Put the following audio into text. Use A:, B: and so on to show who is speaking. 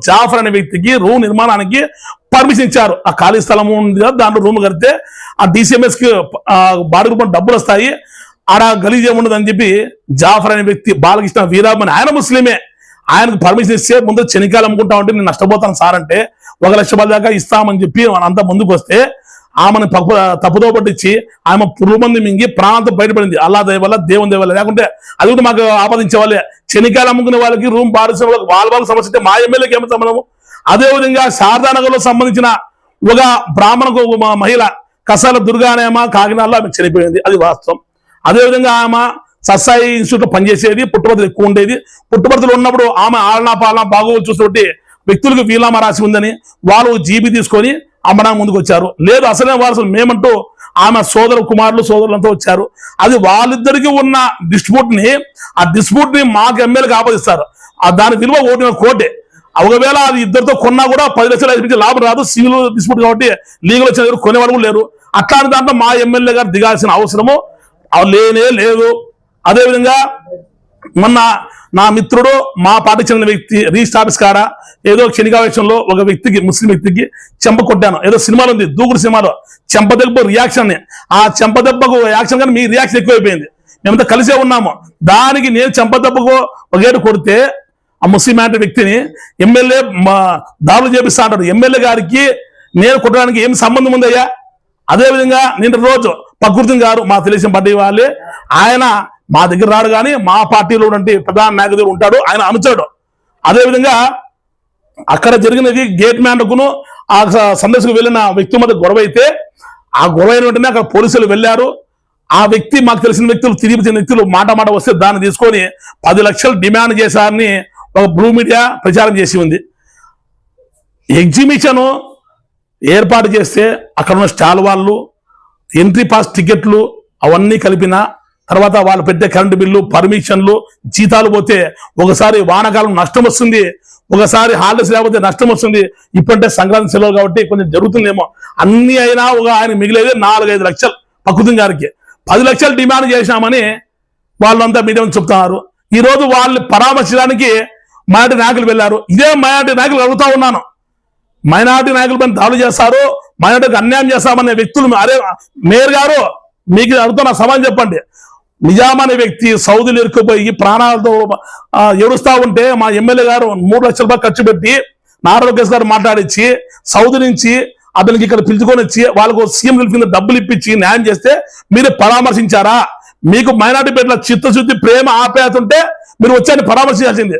A: జాఫర్ అనే వ్యక్తికి రూమ్ నిర్మాణానికి పర్మిషన్ ఇచ్చారు. ఆ ఖాళీ స్థలం ఉంది కదా, దాంట్లో రూమ్ కడితే ఆ డిసిఎంఎస్ కి బాడీ రూపం డబ్బులు వస్తాయి, ఆడ గలీజ్ ఏముండదు అని చెప్పి జాఫర్ అనే వ్యక్తి బాలకృష్ణ వీరామని ఆయన ముస్లిమే, ఆయనకు పర్మిషన్ ఇస్తే ముందు శనికాయలు అమ్ముకుంటా ఉంటే నేను నష్టపోతాను సార్ అంటే 1 లక్ష రూపాయల దాకా ఇస్తామని చెప్పి అంతా ముందుకు వస్తే ఆమెను తప్పుదో పట్టించి ఆమె పురుగు మంది మింగి ప్రాణంతో బయటపడింది. అల్లా దయ వల్ల దేవుని దయ వల్ల, లేకుంటే అది కూడా మాకు ఆపాదించే వాళ్ళే. శనికాయలు అమ్ముకునే వాళ్ళకి రూమ్ బాడిసే వాళ్ళకి వాళ్ళ సమస్య మా ఎమ్మెల్యేకి ఏమో సంబంధము. అదేవిధంగా శారదానగర్లో సంబంధించిన ఒక బ్రాహ్మణకు మహిళ కసాల దుర్గా అనే ఆమె కాకినాడలో ఆమె చనిపోయింది, అది వాస్తవం. అదేవిధంగా ఆమె సత్సాయి ఇన్స్టిట్యూట్ లో పనిచేసేది, పుట్టుబడుతులు ఎక్కువ ఉండేది. పుట్టుబడుతులు ఉన్నప్పుడు ఆమె ఆలనా పాలన బాగోగులు చూస్తుంటే వ్యక్తులకు వీలామా రాసి ఉందని వాళ్ళు జీబీ తీసుకొని అమ్మడానికి ముందుకు వచ్చారు. లేదు అసలే వారసులు మేమంటూ ఆమె సోదరు కుమారులు సోదరులంతా వచ్చారు. అది వాళ్ళిద్దరికి ఉన్న డిస్ప్యూట్ ని మాకు ఎమ్మెల్యేకి ఆపాదిస్తారు. దాని విలువ 1 కోటి. ఒకవేళ అది ఇద్దరితో కొన్నా కూడా 10 లక్షలు అయిపోయింది, లాభం రాదు. సివిల్ డిస్ప్యూట్ కాబట్టి లీగల్ వచ్చిన దగ్గర కొనేవాళ్ళు కూడా లేరు. అట్లాంటి దాంట్లో మా ఎమ్మెల్యే గారు దిగాల్సిన అవసరము లేనే లేదు. అదేవిధంగా మొన్న నా మిత్రుడు మా పార్టీకి చెందిన వ్యక్తి రిజిస్టర్ ఆఫీస్ కాడ ఏదో క్షణికావేశంలో ఒక వ్యక్తికి ముస్లిం వ్యక్తికి చెంప కొట్టాను. ఏదో సినిమాలో ఉంది, దూకుడు సినిమాలో చెంపదెబ్బ రియాక్షన్. ఆ చెంపదెబ్బకు యాక్షన్ కానీ మీ రియాక్షన్ ఎక్కువైపోయింది. మేమంతా కలిసే ఉన్నాము. దానికి నేను చెంపదెబ్బకు ఒక ఏడు కొడితే ఆ ముస్లిం అంటే వ్యక్తిని ఎమ్మెల్యే దాడులు చేపిస్తా అంటాడు. ఎమ్మెల్యే గారికి నేను కొట్టడానికి ఏం సంబంధం ఉందయ్యా? అదేవిధంగా నిన్న రోజు ప్రకృతి గారు మా తెలుగుదేశం పార్టీ వాళ్ళే, ఆయన మా దగ్గర రాడు కానీ మా పార్టీలో ఉన్నటువంటి ప్రధాన నాయకుడు ఉంటాడు, ఆయన అనుచరుడు. అదేవిధంగా అక్కడ జరిగినది గేట్ మ్యాన్కును ఆ సందర్శకు వెళ్ళిన వ్యక్తి మధ్య గొడవ అయితే, ఆ గొడవ అయిన వెంటనే అక్కడ పోలీసులు వెళ్ళారు. ఆ వ్యక్తి మాకు తెలిసిన వ్యక్తులు తిరిగి చెందిన వ్యక్తులు మాట వస్తే దాన్ని తీసుకొని 10 లక్షలు డిమాండ్ చేశారని ఒక బ్లూ మీడియా ప్రచారం చేసి ఉంది. ఎగ్జిబిషన్ ఏర్పాటు చేస్తే అక్కడ ఉన్న స్టాల్ వాళ్ళు ఎంట్రీ పాస్ టికెట్లు అవన్నీ కలిపిన తర్వాత వాళ్ళు పెట్టే కరెంటు బిల్లు, పర్మిషన్లు, జీతాలు పోతే ఒకసారి వానాకాలం నష్టం వస్తుంది, ఒకసారి హాలిడేస్ లేకపోతే నష్టం వస్తుంది. ఇప్పుడంటే సంక్రాంతి సెలవు కాబట్టి కొంచెం జరుగుతుందేమో. అన్ని అయినా ఆయన మిగిలేది 4-5 లక్షలు ప్రకృతి గారికి. 10 లక్షలు డిమాండ్ చేశామని వాళ్ళంతా మీడియా చెప్తున్నారు. ఈ రోజు వాళ్ళు పరామర్శించడానికి మైనార్టీ నాయకులు వెళ్ళారు. ఇదే మైనార్టీ నాయకులు అడుగుతా ఉన్నాను, మైనార్టీ నాయకుల పైన దాడులు చేస్తారు, మైనార్టీకి అన్యాయం చేస్తామనే వ్యక్తులు అరే మేయర్ గారు మీకు అడుగుతున్న సమాధానం చెప్పండి. నిజాం అనే వ్యక్తి సౌదీలు ఇరుక్కుపోయి ప్రాణాలతో ఏడుస్తా ఉంటే మా ఎమ్మెల్యే గారు 3 లక్షల రూపాయలు ఖర్చు పెట్టి నారా లోకేష్ గారు మాట్లాడించి సౌదీ నుంచి అతనికి ఇక్కడ పిలుచుకొని వచ్చి వాళ్ళకు సీఎం కింద డబ్బులు ఇప్పించి న్యాయం చేస్తే మీరు పరామర్శించారా? మీకు మైనార్టీ పేట్ల చిత్తశుద్ధి, ప్రేమ, ఆప్యాయత ఉంటే మీరు వచ్చి పరామర్శించాల్సింది.